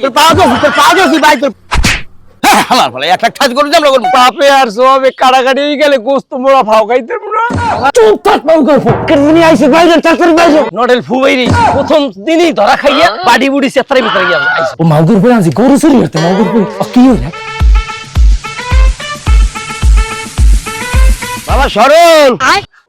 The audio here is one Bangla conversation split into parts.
তোর পা গেছি ভাই তোর হালার ফলে একটা ঠাজ করে আমরা করব বাপে আর সবে কাড়াকাড়ি গেলে গোস্ত মোড়া ফাও খাইতে না চুপ থাক পাউ কর কেন আইছে বাইরে তাড়াতাড়ি বাইরে নডেল ফুবাইরি প্রথম দিনই ধরা খাইয়া বাড়ি বুড়ি সেত্রে ভিতরে গিয়া আইছে ও মাগুর করে আনছি গরু চুরি করতে মাগুর করে কি হইছে বাবা সরল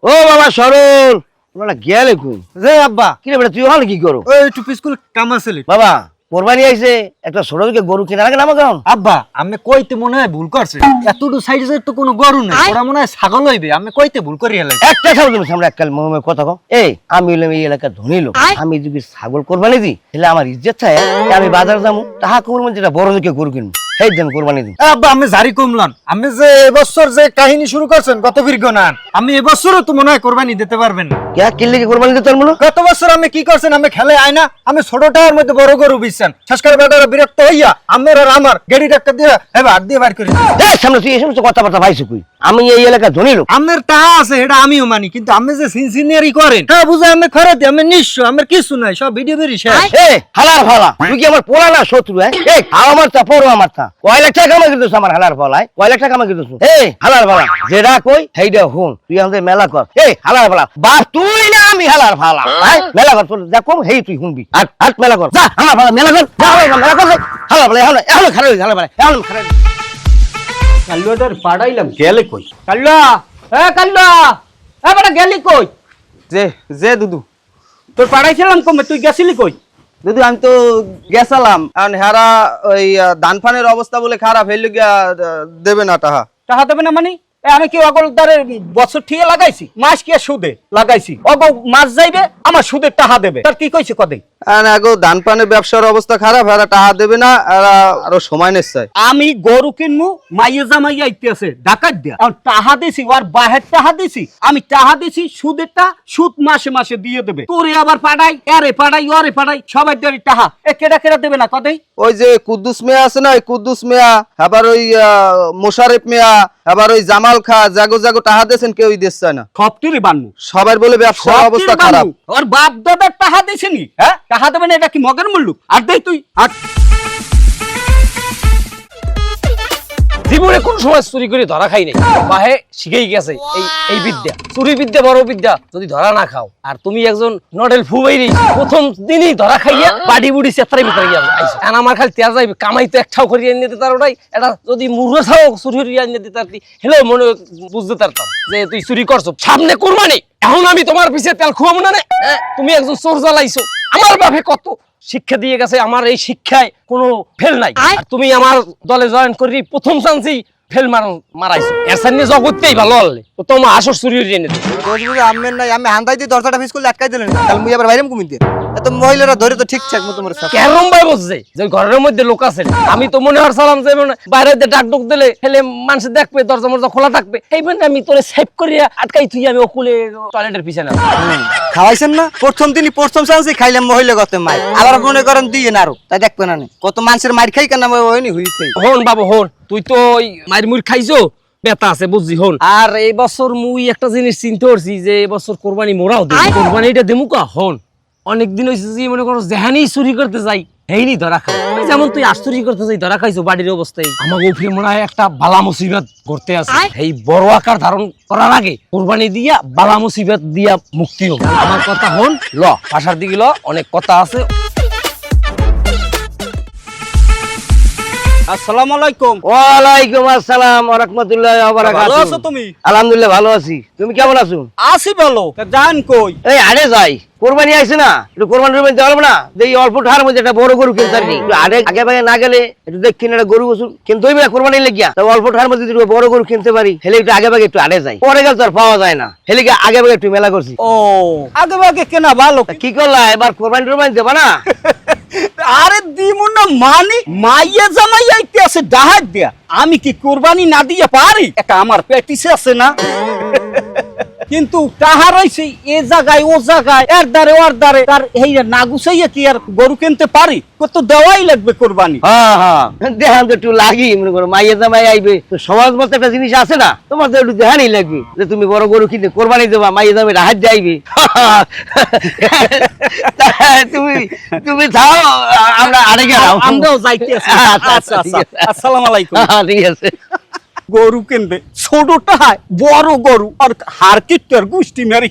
ও বাবা সরল ওরা গেলে কই রে আব্বা কি রে বেটা তুই হল কি করো ওই একটু স্কুল কাম আছিল বাবা কোরবানি আইছে একটা ছোট থেকে গরু কিনা লাগে না আমাকে আব্বা আমি কইতে মনে হয় ভুল করছে এতটু সাইডে তো কোনো গরু নাই ওরা মনে হয় ছাগল হইবে আমি কইতে ভুল করি হেলাই একটা ছাগল তুমি সামনে এককাল মোহাম্মদ কথা কও এই আমি হইলাম এই এলাকার ধনী লোক আমি যদি ছাগল কোরবানি দিই তাহলে আমার ইজ্জত থাকে আমি বাজার যাবো তাহা কোরবানি যেটা বড় থেকে গরু কিনবো সেই দিন কোরবানি দিই আব্বা আমি জারি কমলাম আমি যে এবছর যে কাহিনী শুরু করছেন কত বীর্ঘ নান আমি এবছরও তো মনে হয় কোরবানি দিতে পারবেন না কে কিনলে কি কোরবানি দিতে পারবো না গত বছর আমি কি করছেন আমি খেলে আয় না আমি ছোটটার মধ্যে বড় গরু বিছছেন শেষ করে বেটারা বিরক্ত হইয়া আমার আর আমার গেড়ি টাকা দিয়ে এবার দিয়ে বার করে এই সামনে তুই এই সমস্ত কথাবার্তা ভাইছো কই আমি এই এলাকার ধনী লোক আমার টাকা আছে এটা আমিও মানি কিন্তু আমি যে সিনসিনিয়ারি করেন হ্যাঁ বুঝে আমি খরচ দিই আমি নিঃস্ব আমার কিছু নাই সব ভিডিও বেরি শেষ এই হালার ফালা তুই কি আমার পোলা না শত্রু এই আমার তা পড়ো আমার তা কয় লাখ টাকা কামাই করতেছ আমার হালার ফালায় কয় লাখ টাকা কামাই করতেছ এই হালার ফালা যেটা কই সেইটা হুন তুই আমাদের মেলা কর এই হালার ফালা বাপ তুই না আমি হালার ফালা মেলা কর তোর যা কম হেই তুই শুনবি আর হাত মেলা কর যা হালার ফালা মেলা কর যা মেলা কর হালার ফালা এখন খারাপ হালার ফালা এখন খারাপ কাল্লুটার পাড়াইলাম গেলে কই কাল্লুয়া কাল্লুয়া বড় গেলি কই যে যে দুদু তোর পাড়াইছিলাম কমে তুই গেছিলি কই দুদু আমি তো গেছালাম কারণ হেরা ওই ধান ফানের অবস্থা বলে খারাপ হইলে গিয়া দেবে না টাহা টাকা দেবে না মানে আমি কি অগলদারের বছর ঠিয়ে লাগাইছি মাস কি সুদে লাগাইছি অগ মাস যাইবে আমার সুদের টাকা দেবে তার কি কইছে কদে আগো ধান ফানের ব্যবসার অবস্থা খারাপ হেরা টাহা দেবে না এরা আরো সময় নিচ্ছে আমি গরু কিনমু মাইয়ে জামাই আইতেছে ডাকাত দিয়া আর টাহা দিছি আর বাহের টাহা দিছি আমি টাহা দিছি সুদেরটা সুদ মাসে মাসে দিয়ে দেবে তোরে আবার পাড়াই এরে পাড়াই ওরে পাড়াই সবাই দেরি টাহা কেডা কেডা দেবে না কদে ওই যে কুদ্দুস মিয়া আছে না ওই কুদ্দুস মিয়া আবার ওই মোশারেফ মিয়া আবার ওই জামাল খা জাগো জাগো টাহা দিয়েছেন কেউই দিচ্ছে না সবটিরই বানমু সবার বলে ব্যবসার অবস্থা খারাপ ওর বাপ দাদার টাহা দিছিনি হ্যাঁ টাহা দেবে না এটা কি মগের মুল্লুক আর দেই তুই আর জীবনে কোন সময় চুরি করে ধরা খাই নাই বাহে শিখেই গেছে এই বিদ্যা চুরি বিদ্যা বড় বিদ্যা যদি ধরা না খাও আর তুমি একজন নডেল ফুবাইরি প্রথম দিনই ধরা খাইয়া বাড়ি বুড়ি সেত্রে ভিতরে গিয়া আইছো আর আমার খালি তেজ যাইবে কামাই তো একটাও করিয়ে এনে দিতে তারটাই এটা যদি মুরগা ছাও চুরি করিয়ে এনে দিতে তারতি হেলে মনে বুঝতে পারতাম যে তুই চুরি করছো সামনে কোরবানি এখন আমি তোমার পিছে তেল খুয়াবো না তুমি একজন চোর জ্বালাইছো আমার বাপে কত শিক্ষা দিয়ে গেছে আমার এই শিক্ষায় কোনো ফেল নাই তুমি আমার দলে জয়েন করি প্রথম চান্সেই ফেল মারাইছো এসান নিয়ে জগতেই ভালো হলে তো তোমার আসর চুরি হয়ে এনে আমের নাই আমি হান্দাই দিয়ে দরজাটা ফিস করলে আটকাই দিলেন তাহলে মুই আবার বাইরে কমিতে এত মহিলারা ধরে তো ঠিকঠাক মতো তোমার সাথে কেরম ভাই বলছে যে ঘরের মধ্যে লোক আছে আমি তো মনে হচ্ছিলাম যে বাইরে ডাক ডুক দিলে ফেলে মানুষ দেখবে দরজা মরজা খোলা থাকবে এই মানে আমি তোরে সেভ করিয়া আটকাই তুই আমি ওকুলে টয়লেটের পিছনে খাওয়াইছেন না প্রথম দিনই প্রথম চান্সই খাইলাম মহিলা কত মাই আবার মনে করেন দিয়ে না আরো তাই দেখবে না কত মানুষের মার খাই কেন হয়নি হইছে হন বাবু হন তুই তো ওই মায়ের মুড় খাইছো বেতা আছে বুঝছি হন আর এই বছর মুই একটা জিনিস চিন্তা করছি যে এই বছর কোরবানি মোরাও দেব কোরবানিটা দেমুকা হন অনেকদিন হইছে যে মনে করো যেহানি চুরি করতে যাই হেইনি ধরা খাই যেমন তুই চুরি করতে যাই ধরা খাইছো বাড়ির অবস্থায় আমাকে উপরে মনে হয় একটা বালা মুসিবত করতে আছে এই বড় আকার ধারণ করার আগে কোরবানি দিয়া বালা মুসিবত দিয়া মুক্তি হোক আমার কথা হন ল পাশার দিকে ল অনেক কথা আছে আসসালামু আলাইকুম ওয়ালাইকুম আসসালাম ওয়া রাহমাতুল্লাহি ওয়া বারাকাতুহু ভালো আছো তুমি আলহামদুলিল্লাহ ভালো আছি তুমি কেমন আছো আসি ভালো জান কই এই আরে যাই কোরবানি আইছে না একটু কোরবানি রুমে দেওয়া না যে এই অল্প টাকার মধ্যে একটা বড় গরু কিনতে পারি একটু আগে ভাগে না গেলে একটু দেখি একটা গরু গোসু কিন্তু ওই কোরবানি লেগিয়া তো অল্প টাকার মধ্যে যদি বড় গরু কিনতে পারি হেলে একটু আগে ভাগে একটু আড়ে যাই পরে গেল তো আর পাওয়া যায় না হেলে আগে ভাগে একটু মেলা করছি ও আগে ভাগে কেনা ভালো কি করলা এবার কোরবানি টুরবানি দেবা না আরে দিমু না মানে মাইয়া জামাই আইতে আছে ডাহাত দিয়া আমি কি কুরবানি না দিয়ে পারি এটা আমার পেটিসে আছে না কিন্তু টাহার হইছে এ জায়গায় ও জায়গায় এর দ্বারে ওর দ্বারে তার এই না গুছাইয়া কি আর গরু কিনতে পারি কত দেওয়াই লাগবে কোরবানি। হ্যাঁ হ্যাঁ দেখান তো একটু লাগি মনে করো মাইয়া জামাই আইবে তো সমাজ মতো একটা জিনিস আছে না তোমার তো একটু দেখানি লাগবে যে তুমি বড় গরু কিনে কোরবানি দেবা মাইয়া জামাই হাত দিয়ে আইবে তুমি তুমি থাও আমরা আরেকে যাও আমরাও যাইতে আছি। আচ্ছা আচ্ছা আসসালামু আলাইকুম। ঠিক আছে গরু কিনবে ছোটটা হয় বড় গরু আর হার কিট্টার গুষ্টি মারি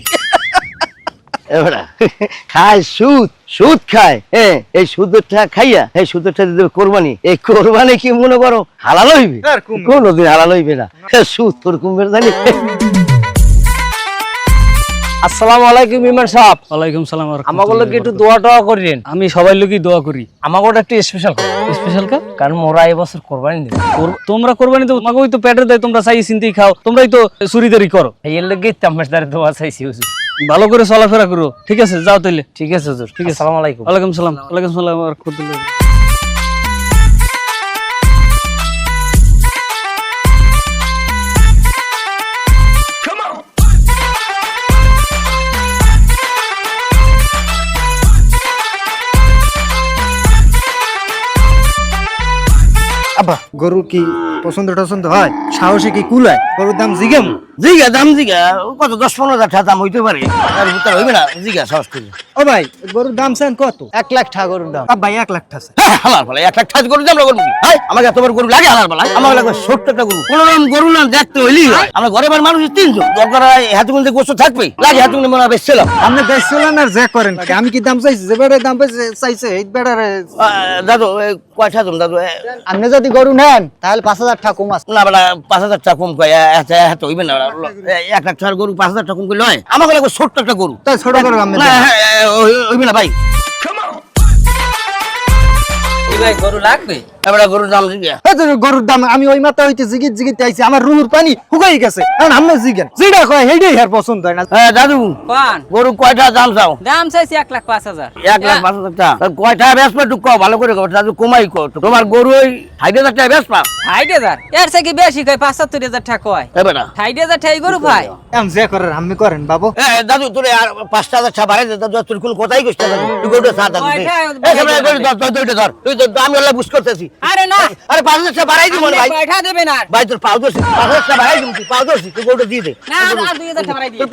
এবার খায় সুদ সুদ খায় হ্যাঁ এই সুদটা খাইয়া এই সুদটা দিতে কোরবানি এই কোরবানি কি মনে করো হালাল হইবে কোনদিন হালাল হইবে না সুদ তোর কুমবের জানি। আসসালামু আলাইকুম ইমাম সাহেব। ওয়ালাইকুম সালাম। আমাকে লোক একটু দোয়া টোয়া করেন। আমি সবাই লোকই দোয়া করি। আমাকে ওটা একটু স্পেশাল স্পেশাল কা কারণ মোরা এবছর কোরবানি দেব। তোমরা কোরবানি তো তোমাকেই তো পেটে দেয়, তোমরা চাই চিন্তাই খাও, তোমরাই তো চুরিদারি করো। এর লগে তামাশদার দোয়া চাইছি হুজুর। ভালো করে চলাফেরা করো, ঠিক আছে? যাও তাইলে। ঠিক আছে হুজুর, ঠিক আছে। আসসালামু আলাইকুম। ওয়ালাইকুম সালাম। ওয়ালাইকুম সালাম ওয়া রাহমাতুল্লাহ। আব্বা গরু কি পছন্দ টছন্দ হয়? সাহসে কি কুলায়? গরুর দাম জিগেম জিগা দাম জিগা কত 10-15 টাকা দাম হইতে পারে তার ভিতর হইবে না জিগা সহজ করে। ও ভাই গরুর দাম চান কত? 1 লাখ টাকা গরুর দাম। আব্বা 1 লাখ টাকা। হালাল বলে 1 লাখ টাকা গরু দাম করবো ভাই আমাকে এত বড় গরু লাগে হালাল বলা আমাকে লাগবে 70টা গরু কোন রকম গরু না দেখতে হইলি হয় আমরা ঘরে বাড়ির মানুষ 300 দরকার হয় হাতুগুন দিয়ে গোস্ত থাকবে লাগে হাতুগুন মনে বেচছিলাম আপনি বেচছিলেন আর যে করেন আমি কি দাম চাইছি? যে বেড়ার দাম চাইছে এই বেড়ার। দাদু কয়টা তুমি দাদু আপনি যদি গরু নেন তাহলে 5000 টাকা কম আছে। না বেলা 5000 টাকা কম কয় এত হইবে না 1 লাখ টাকার গরু 5000 টাকা কম করলে হয় আমাকে লাগবে 70টা গরু তাই ছোট গরু আমি না হইবে না ভাই ভাই গরু লাগবে? এবার গরুর দাম জিগা গরুর দাম আমি ওই মাথা হইতে জিগিত জিগিত আইছি আমার রুহুর পানি শুকাই গেছে কারণ আপনি জিগেন যেটা কয় সেইটাই আর পছন্দ হয় না। দাদু কোন গরু কয়টা দাম চাও? দাম চাইছি 1,05,000 1,05,000 টাকা কয়টা বেচবা একটু কও ভালো করে কও দাদু কমাই কও তোমার গরু ওই 60,000 টাকা বেচবা 60,000 এর থেকে বেশি কয় 75,000 টাকা কয় এবার 60,000 টাকা গরু ভাই এম যে করেন আপনি করেন বাবু। দাদু তোর আর 5,000 টাকা বাড়াই দে দাদু তোর কোন কথাই কইছ না দাদু তুই গরুটা ছাড় দাদু কয়টা এই সামনে দুইটা ধর তুই তো আমি আল্লাহ বুঝ করতেছি আরে না আরে 5,000 টাকা বাড়াই দিব না ভাই কয়টা দেবেন আর ভাই তোর পাও দোছি 5,000 টাকা বাড়াই দিব তুই পাও দোছি তুই গরুটা দিয়ে দে না আর 2,000 টাকা বাড়াই দিই তোর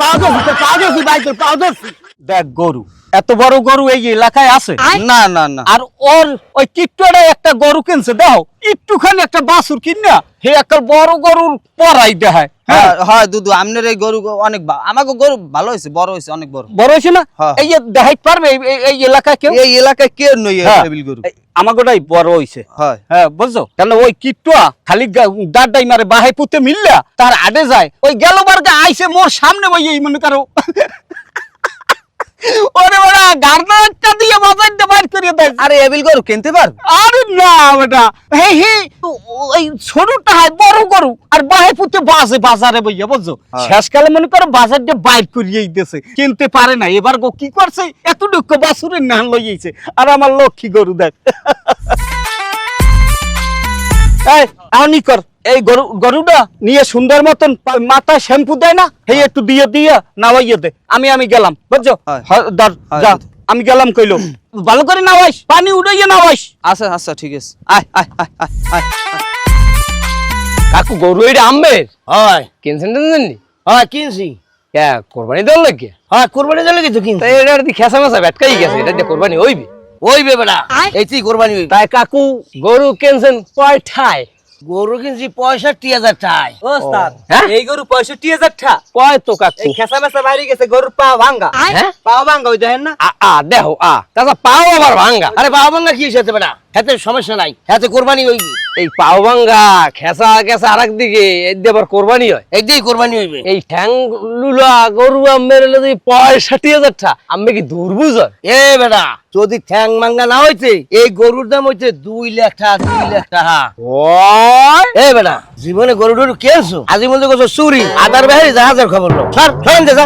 পাও দোছি ভাই তোর পাও দোছি দেখ গরু এত বড় গরু এই এলাকায় আছে না না না। আর ওর ওই কিট্টুটা একটা গরু কিনছে দেখো একটুখানি একটা বাছুর কিনা হে একটা বড় গরুর পরাই দেখায়। হ্যাঁ হয় দুদু আমনের এই গরু অনেক আমাকে গরু ভালো হয়েছে, বড় হয়েছে, অনেক বড়। বড় হয়েছে না? হ্যাঁ। এই যে দেখাইতে পারবে এই এলাকায় কেউ? এই এলাকায় কে নই হ্যাঁ। টেবিল গরু। আমাকে ওটাই বড় হয়েছে। হয়। হ্যাঁ বুঝছো তাহলে ওই কিট্টুয়া খালি দাঁড়াই মারে বাহাই পুঁতে মিললা তার আডে যায় ওই গেলবার আইসে মোর সামনে ওই এই মনে করো ওরে বড়া গার্নারটা দিয়ে বাজারটা বাইর করে দেয়। আরে এবিল গরু কিনতে পার? আরে না বেটা হে হে ওই ছোটটা হয় বড় গরু আর বাহে পুঁতে বাজারে বইয়া বুঝছো শেষকালে মনে করো বাজারটা বাইর করিয়ে দিতেছে কিনতে পারে না এবার গো কি করছে এত দুঃখ বাছুরের নাম লইয়েছে আর আমার লক্ষ্মী গরু দেখ এই আনি কর এই গরুটা নিয়ে সুন্দর মতন মাথায় শ্যাম্পু দেয় না এই একটু দিয়ে দিয়ে নাওয়াইয়ে দে আমি গেলাম বুঝছো যা আমি গেলাম কইলো ভালো করে নাওয়াইস পানি উড়াইয়ে নাওয়াইস। আচ্ছা আচ্ছা ঠিক আছে আয় আয় আয় আয় আয়। কাকু গরু এটা আম্বের হয় কিনছেন জানেননি? হ্যাঁ কিনছি কে কোরবানি দেওয়ার লাগে? হ্যাঁ কোরবানি দিলে কিছু কিনছি তাই এটা দি খেসা মেসা ভেটকাই গেছে, এটা দিয়ে কোরবানি হইবে। ওইবে বেটা এইতেই কোরবানি হইবে তাই কাকু গরু কিনছেন কয়টায়? গরু কিনছি 65,000 টাকায় ওস্তাদ হ্যাঁ? এই গরু 65,000 টাকা। কয় তো কাকু? এই খেসা মেসা বাইরে গেছে গরুর পা ভাঙা। হ্যাঁ? পা ভাঙা ওই দেখেন না? দেখো তাছা পাও আবার ভাঙ্গা। আরে বাবা ভাঙ্গা কি হয়েছে বেটা হাতে সমস্যা নাই হাতে কোরবানি হইবে এই পাও ভাঙ্গা খেসা খেসা আরেক দিকে এই দিয়ে আবার কোরবানি হয়। এইটাই কোরবানি হইবে এই ঠ্যাং লুলা গরু আমের যদি 65,000 টাকা আমি কি দুর্বুঝ? এ বেটা যদি ঠ্যাং মাঙ্গা না হইতে এই গরুর দাম হইতে 2 লাখ টাকা 2 লাখ টাকা এ বেটা জীবনে গরু টরু কেনছো আজি মধ্যে কত চুরি আদার বাহিরে জাহাজের খবর লো স্যার ফোন দে যা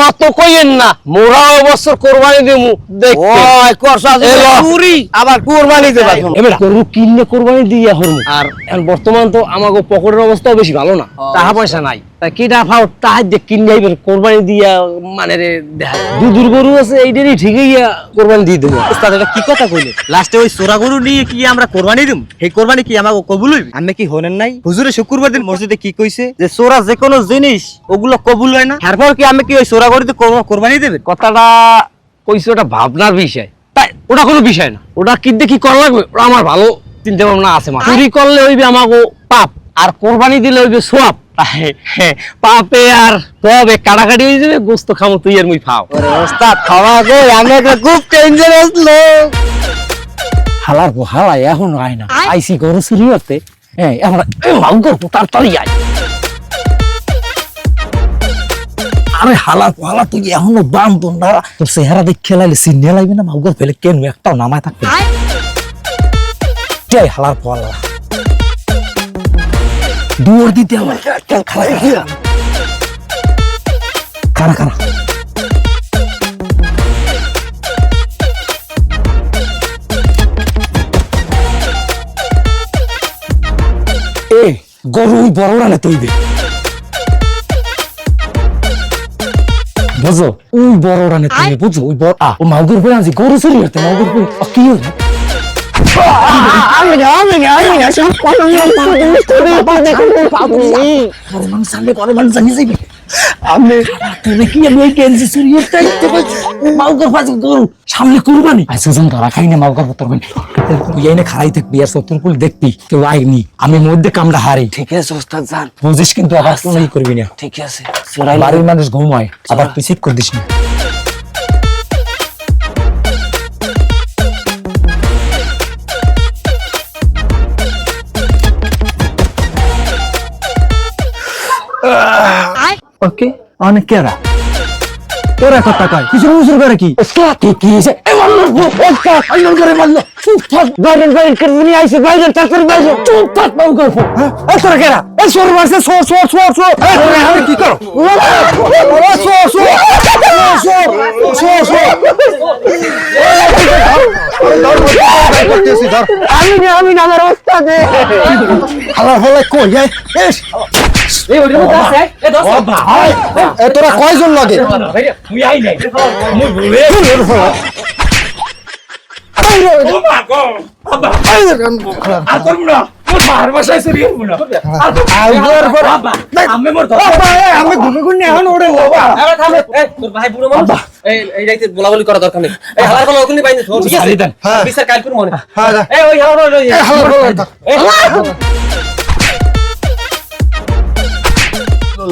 অত কইেন না মোরা অবশ্য কোরবানি দিমু দেখতে। ওই করছো আজি এলো। চুরি আবার কোরবানি দেবা এবার গরু কিনলে কোরবানি দিয়া হরমু আর এখন বর্তমান তো আমাগো পকেটের অবস্থাও বেশি ভালো না, টাকা পয়সা নাই। কিনা ফাও তাহার যে কিনে আইবেন কোরবানি দিয়া মানে রে দেখা দুধুর গরু আছে এইটারই ঠিকই কোরবানি দিয়ে দেবো। ওস্তাদ এটা কি কথা কইলে? লাস্টে ওই সোরা গরু নিয়ে কি আমরা কোরবানি দিম? এই কোরবানি কি আমাকে কবুল হইবে? আমি কি হনেন নাই হুজুরে শুক্রবার দিন মসজিদে কি কইছে যে সোরা যে কোনো জিনিস ওগুলো কবুল হয় না, তারপর কি আমি কি ওই সোরা গরুতে কোরবানি দেবেন? কথাটা কইছে ওটা ভাবনার বিষয়, তাই ওটা কোনো বিষয় না। ওটা কি দিয়ে কি করা লাগবে ওটা আমার ভালো চিন্তা ভাবনা আছে। মা চুরি করলে হইবে আমাকে পাপ, আর কোরবানি দিলে হইবে সোয়াব। পাপে আর সবে কাটাকাটি হয়ে যাবে, গোস্ত খামো তুই আর মুই খাও। ওস্তাদ খাওয়া গো, আমি একটা খুব ডেঞ্জারাস লোক। হালার গো হালা এখন আয় না, আইসি গরু চুরি করতে। হ্যাঁ আমরা মাউগর তাড়াতাড়ি আয়। আরে হালা হালা তুই এখনো বাম তোমরা তোর চেহারা দেখে খেলাইলে সিনে লাগবে না মাউগর ফেলে কেন একটাও নামায় থাকবে যাই হালার পালা দৌড় দিতে আমার খারা খারা এ গরু ওই বড় রানে তৈবে বুঝো ওই বড় রানে তুমি বুঝো ওই বড় ও মাউগর বলে আনছি গরু চুরি করতে মাউগর বলে কি হলো সামনে কুরবানি ধরা খাই না মাউগর খাই থাকবি আর সত্তর কুল দেখবি কেউ আইনি আমি মধ্যে কামড়া হারি ঠিক আছে ওস্তাদ জান, বুঝিস কিন্তু আবার নাই করবি না ঠিক আছে। বাড়ির মানুষ ঘুমায় আবার তুই ঠিক করে দিস না ওকে অনেক কেরা তোরা কথা কয় কিছু উজুর করে কি কি হয়েছে চুপ থাক বাইরেন বাইরেন করবি আইসে বাইরেন তাড়াতাড়ি বাইরে চুপ থাক বাবু করবো এই তোরা কেরা এই সর মারছে সর সর সর সর আমি কি করো সর সর সর সর আমি না আমার ওস্তাদে হালা হলে কই যায় এই ওইটার মধ্যে আছে এ দোস্ত ভাই এ তোরা কয়জন লাগে তুই আই নাই মুই বলে ও মা গো বাবা আর করব না ও বাহার বসাই চুরি করব না বাবা আমি মর ধর আমি ঘুমে ঘুমে এখন ওরে বাবা আরে থাম এই তোর ভাই বুড়ো মানুষ এই রাইতে বলাবলি করা দরকার নেই। এই হালার বলা ওখানে বাইনে ধর ঠিক আছে বিচার কাল করব মনে হ্যাঁ এই ওই হালার বলা এই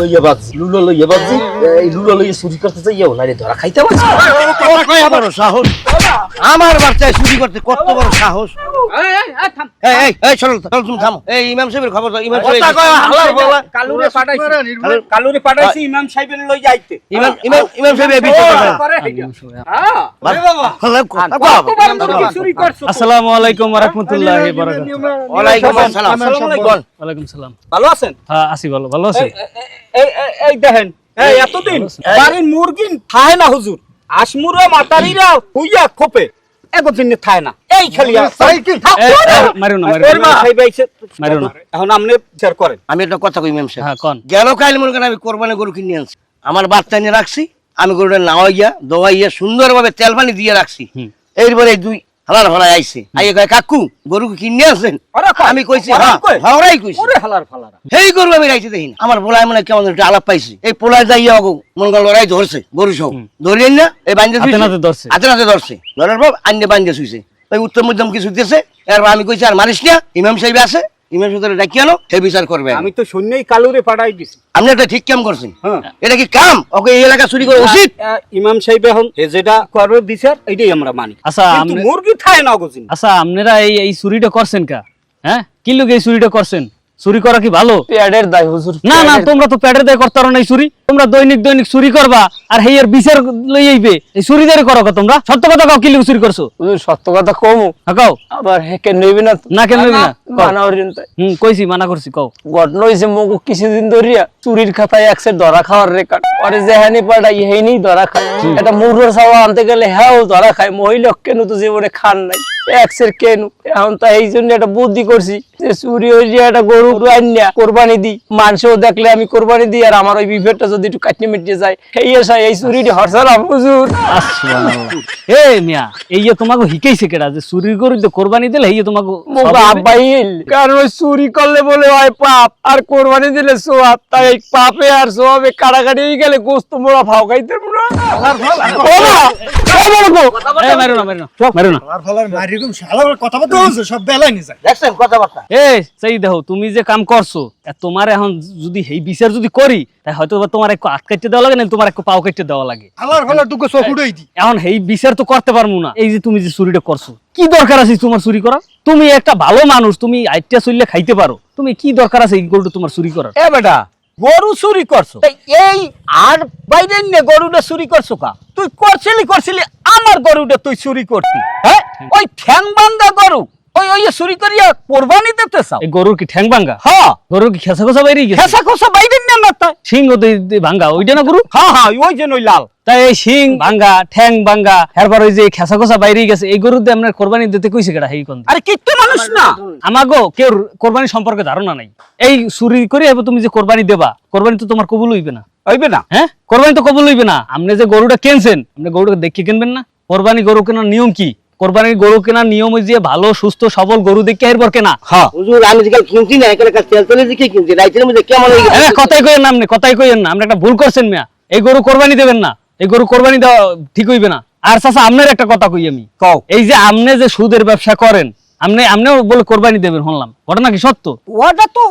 লইয়া বাজি লুলো লইয়া বাজি এই লুলো লইয়া চুরি করতে যাইও না রে ধরা খাইতে পারছি বড় সাহস আমার বাচ্চায় চুরি করতে কত বড় সাহস থাম এই এই এই চল চল তুমি থামো এই ইমাম সাহেবের খবর দাও ইমাম সাহেব হালার বলা কালুরে পাঠাইছি ইমাম সাহেবের লই যাইতে ইমাম ইমাম ইমাম সাহেব এই বিষয়টা করে হ্যাঁ চুরি করছো আসসালামু আলাইকুম ওয়া রাহমাতুল্লাহি ওয়া বারাকাতুহু। ওয়ালাইকুম আসসালাম ওয়ালাইকুম সালাম। ভালো আছেন? হ্যাঁ আছি ভালো, ভালো আছি। এই দেখেন এই এতদিন বাড়ির মুরগি খায় না হুজুর, আসমুরা মাতারিরা হুইয়া খোপে এতদিন খায় না এই খালি মারিও না মারিও না মারিও না। এখন আপনি শেয়ার করেন। আমি একটা কথা কই ইমাম সাহেব হ্যাঁ কোন গেল কাল মনে করেন আমি কোরবানি গরু কিনে আনছি আমার বাচ্চা নিয়ে রাখছি আমি গরুটা নাওয়াইয়া দোয়াইয়া সুন্দরভাবে তেল পানি দিয়ে রাখছি এইবারে দুই হালার ভাড়া আইছে আইয়ে কয় কাকু গরু কিনে আনছেন আমি কইছি হ্যাঁ হাওড়াই কইছি ওরে হালার ফালারা এই গরু আমি রাইতে দেখি না আমার পোলায় মনে কেমন একটা আলাপ পাইছি এই পোলায় যাইয়া মঙ্গল লড়াই ধরছে গরু সব ধরিয়েন না এই বাঞ্জে হাতে নাতে ধরছে। হাতে নাতে ধরছে ধরার পর আন্যে বাঞ্জে শুইছে ওই উত্তর মধ্যম কিছু দিতেছে এরপর আমি কইছি আর মারিস না ইমাম সাহেব আছে ইমাম সাহেব ডাকি আনো সে বিচার করবে আমি তো শূন্যই কালুরে পাঠাই দিছি। আপনি একটা ঠিক কাম করছেন এটা কি কাম ওকে এই এলাকা চুরি করা উচিত ইমাম সাহেব এখন যেটা করবে বিচার এইটাই আমরা মানি। আচ্ছা কিন্তু মুরগি খায় না গজিন। আচ্ছা আপনারা এই চুরিটা করছেন কা? হ্যাঁ কি লোক এই চুরিটা করছেন? চুরি করা কি ভালো? পেটের দায় হুজুর। না না তোমরা তো পেটের দায় করতে পারো না চুরি। তোমরা দৈনিক দৈনিক চুরি করবা আর হেয়ার বিচার লই আইবে এই চুরিদারি করো কা তোমরা? সত্য কথা কও কি লোক চুরি করছো? হুজুর সত্য কথা কমু কও আবার হেকে নইবে না না কেন নইবে না? মানা অরিন্ত কইছি মানা করছি কও। ঘটনা হইছে মগু কিছুদিন ধরিয়া চুরির খাতায় একসে ধরা খাওয়ার রেকর্ড আরে যেহানি পাড়াই হেইনি ধরা খায় এটা মুরুর সাওয়া আনতে গেলে হ্যাঁ ধরা খায় মহিলা কেন তো জীবনে খান নাই এক্সের কেন এখন তো এই জন্য একটা বুদ্ধি করছি যে চুরি হয়ে যে একটা গরু আইনা কোরবানি দিই, মানুষও দেখলে আমি কোরবানি দিই, আর আমার ওই বিভেদটা যদি একটু কাটতে মিটিয়ে যায় এই এসে এই চুরিটি হরসালাম হুজুর। এ মিয়া এই যে তোমাকে হিকেইছে কেডা যে চুরি করে দিয়ে কোরবানি দিলে এই যে তোমাকে আব্বাইল কারণ ওই চুরি করলে বলে হয় পাপ, আর কোরবানি দিলে সোয়াব, তাই এই পাপে আর সোয়াবে কাটাকাটি হয়ে গেলে গোস্ত মোড়া ফাও খাইতে মোড়া। মারো না মারো না। আর ফলার মারিগুম শালার কথা বলতে হচ্ছে সব বেলাই নি যায়। দেখছেন কথাবার্তা? এই সেই দেখো তুমি যে কাম করছো তোমার এখন যদি এই বিচার যদি করি তাই হয়তো তোমার একটু হাত কাটতে দেওয়া লাগে না তোমার একটু পাও কাটতে দেওয়া লাগে। আল্লাহর ফলার দুটো চোখ উড়াই দি। এখন এই বিচার তো করতে পারবো না। এই যে তুমি যে চুরিটা করছো কি দরকার আছে তোমার চুরি করা? তুমি একটা ভালো মানুষ, তুমি আইটা চুরিলে খাইতে পারো, তুমি কি দরকার আছে এই গরুটা তোমার চুরি করার? এ বেটা গরু চুরি করছো এই আর বাইরে নে গরুটা চুরি করছো কা? তুই করছিলি আমার গরুটা তুই চুরি করতি, হ্যাঁ? ওই ঠ্যাং ভাঙ্গা গরু ওই ওই চুরি করিয়া কোরবানি দিতে চাও? এই গরুর কি ঠ্যাং ভাঙ্গা? হ্যাঁ। গরুর কি খেসা খোসা বাইরে গেছে? খেসা খোসা বাইরে নে না তাই সিংহ ভাঙ্গা ওইটা না গরু? হ্যাঁ ওই যে ওই লাল। তাই এই শিং ভাঙ্গা ঠ্যাং ভাঙ্গা এরপর ওই যে খেসা খোসা বাইরে গেছে এই গরু দিয়ে আপনার কোরবানি দিতে কইছে কেডা? এই কোন আরে কিট্টু মানুষ না আমাগো কেউ কোরবানি সম্পর্কে ধারণা নাই। এই চুরি করে এবার তুমি যে কোরবানি দেবা, কোরবানি তো তোমার কবুল হইবে না। হইবে না? হ্যাঁ কোরবানি তো কবুল হইবে না। আপনি যে গরুটা কিনছেন আপনি গরুটা দেখে কিনবেন না? কোরবানি গরু কেনার নিয়ম কি? কোরবানির গরু কেনার নিয়ম হই যে ভালো সুস্থ সবল গরু দেখে এরপর কেনা। হ্যাঁ হুজুর আমি যেকাল কিনছি না এখানে তেল তেলে দিকে কিনছি, রাইতের মধ্যে কেমন হয়ে গেছে? কথাই কইেন না, আপনি কথাই কইেন না, আপনি একটা ভুল করছেন মিয়া। এই গরু কোরবানি দেবেন না, এই গরু কোরবানি দেওয়া ঠিক হইবে না। আর চাচা আপনার একটা কথা কই আমি, কও। এই যে আপনি যে সুদের ব্যবসা করেন আপনিও বলে কোরবানি দেবেন শুনলাম, ঘটনা কি সত্য?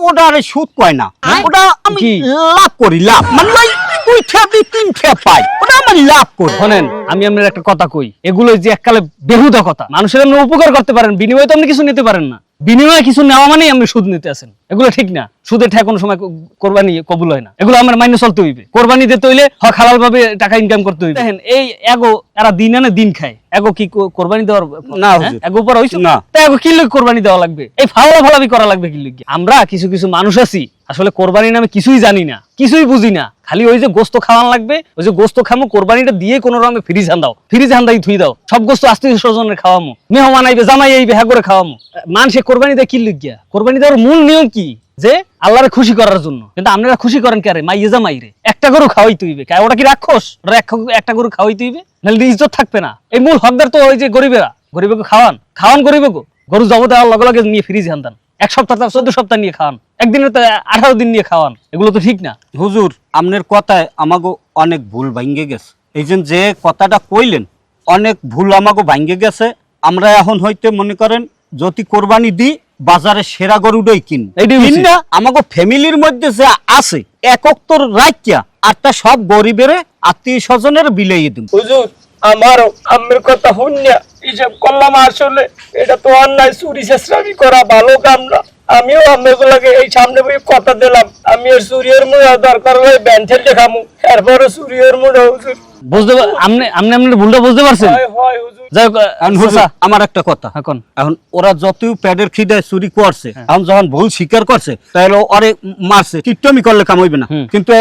ওটা আরে সুদ কয় না, ওটা আমি কি? লাভ করি, লাভ মানে ওই দুই ঠেপ দিই তিন ঠেপ পাই, ওটা আমি লাভ করি। শোনেন আমি আপনার একটা কথা কই, এগুলো যে এককালে বেহুদা কথা। মানুষের আপনি উপকার করতে পারেন, বিনিময়ে তো আপনি কিছু নিতে পারেন না। বিনিময়ে কিছু নেওয়া মানেই আপনি সুদ নিতে আছেন, এগুলো ঠিক না। সুদের ঠেক কোনো সময় কোরবানি কবুল হয় না, এগুলো আমার মাইনে চলতে হইবে। কোরবানি দিতে হইলে হক হালাল ভাবে টাকা ইনকাম করতে হইবে। দেখেন এই এগো এরা দিন আনে দিন খায়, এগো কি কোরবানি দেওয়ার না হ্যাঁ? এগো উপর হইছে না। তা এগো কি লোক কোরবানি দেওয়া লাগবে? এই ফাওলা ফালাবি করা লাগবে কি লোক? আমরা কিছু কিছু মানুষ আছি আসলে কোরবানি নামে কিছুই জানি না, কিছুই বুঝি না, খালি ওই যে গোস্ত খাওয়ান লাগবে, ওই যে গোস্ত খামো কোরবানিটা দিয়ে কোনো রকমে ফ্রিজ হান্দাও, ফ্রিজ হান্দাই থুই দাও, সব গোস্ত আত্মীয় স্বজনের খাওয়ামো, মেহমান আইবে জামাই আইবে হ্যাঁ করে খাওয়ামো। মানুষে কোরবানি দেয় কি লিখিয়া? কোরবানি দেওয়ার মূল নিয়ম কি? যে আল্লাহরে খুশি করার জন্য। কিন্তু আপনারা খুশি করেন কে? মাইয়ে জামাইরে একটা গরু খাওয়াই তুইবে, ওটা কি রাক্ষস? ওরা একটা গরু খাওয়াই তুইবে, নাহলে ইজ্জত থাকবে না। এই মূল হকদার তো ওই যে গরিবেরা, গরিবকে খাওয়ান গরিবকে, গরু জব দেওয়ার লগে লগে নিয়ে ফ্রিজ হান্দান, 1 সপ্তাহ 14 সপ্তাহ নিয়ে খাওয়ান, একদিনে তো 18 দিন নিয়ে খাওয়ান, এগুলো তো ঠিক না। হুজুর আপনার কথায় আমাগো অনেক ভুল ভাঙ্গে গেছে, এই যে কথাটা কইলেন অনেক ভুল আমাগো ভাঙ্গে গেছে। আমরা এখন হইতে মনে করেন যদি কোরবানি দিই বাজারে সেরা গরুটাই এইটাই উচিত। কিনা আমাগো ফ্যামিলির মধ্যে যে আছে একক তোর রাখিয়া আর তা সব গরিবের আত্মীয় স্বজনের বিলাই দিন। হুজুর আমারও আম্মের কথা শুনিয়া হিসাব করলাম আসলে এটা তো অন্যায়, চুরি চেষ্টামি করা ভালো কাম না। আমিও আম্মের লাগে এই সামনে বই কথা দিলাম আমি আর চুরির মুড়া দরকার হলে ব্যান্থের দেখামু, এরপরে চুরির মুড়া। হুজুর বুঝতে আপনি আপনার ভুলটা বুঝতে পারছেন? হয় হুজুর। যাই হোক, এখন হুজুর, চাচা, আমার একটা কথা, এখন এখন ওরা যতই প্যাডের খিদায় চুরি করছে, এখন যখন ভুল স্বীকার করছে তাহলে ওরে মারছে, কিট্টমি করলে কাম হইবে না, কিন্তু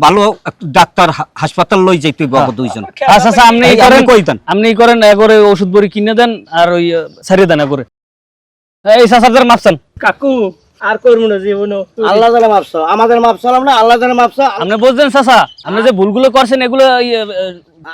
ভালো ডাক্তার হাসপাতাল লই যাইতে বাবা দুইজন। আচ্ছা আচ্ছা আপনি এই করেন, আপনি কইতেন। আপনি করেন এগরে ওষুধ বড়ি কিনে দেন আর ওই ছাড়িয়ে দেন এগরে। এই চাচাদের মাপছেন কাকু আর করবো না জীবন। আল্লাহ জানে মাপছো, আমাদের মাপছালাম না, আল্লাহ জানে মাপছো। আপনি বুঝছেন চাচা, আপনি যে ভুলগুলো করছেন এগুলো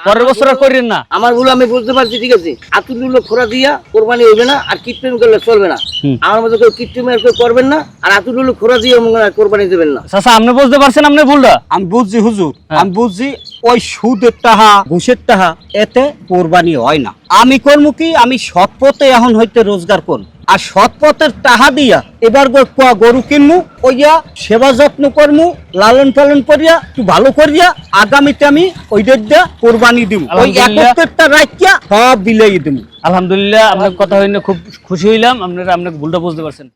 পরের বছর আর করেন না। আমার ভুল আমি বুঝতে পারছি, ঠিক আছে। আতুলুলো খোরা দিয়া কোরবানি হইবে না, আর কীর্তন করলে চলবে না। আমার মতো কেউ কীর্তন আর কেউ করবেন না, আর আতুলুলো খোরা দিয়ে কোরবানি দেবেন না। চাচা আপনি বুঝতে পারছেন আপনার ভুলটা? আমি বুঝছি হুজুর, আমি বুঝছি ওই সুদের টাকা ঘুষের টাকা এতে কোরবানি হয় না। আমি করবো কি, আমি সৎ পথে এখন হইতে রোজগার করব, আর সৎ পথের টাকা দিয়া এবার গরু কিনমু, ওইয়া সেবা যত্ন করমু, লালন পালন করিয়া একটু ভালো করিয়া আগামীতে আমি ওইদের দিয়া কোরবানি দিব, ওই একত্রেরটা রাখিয়া সব বিলাই দিব। আলহামদুলিল্লাহ আপনার কথা হইলে খুব খুশি হইলাম, আপনার ভুলটা বুঝতে পারছেন।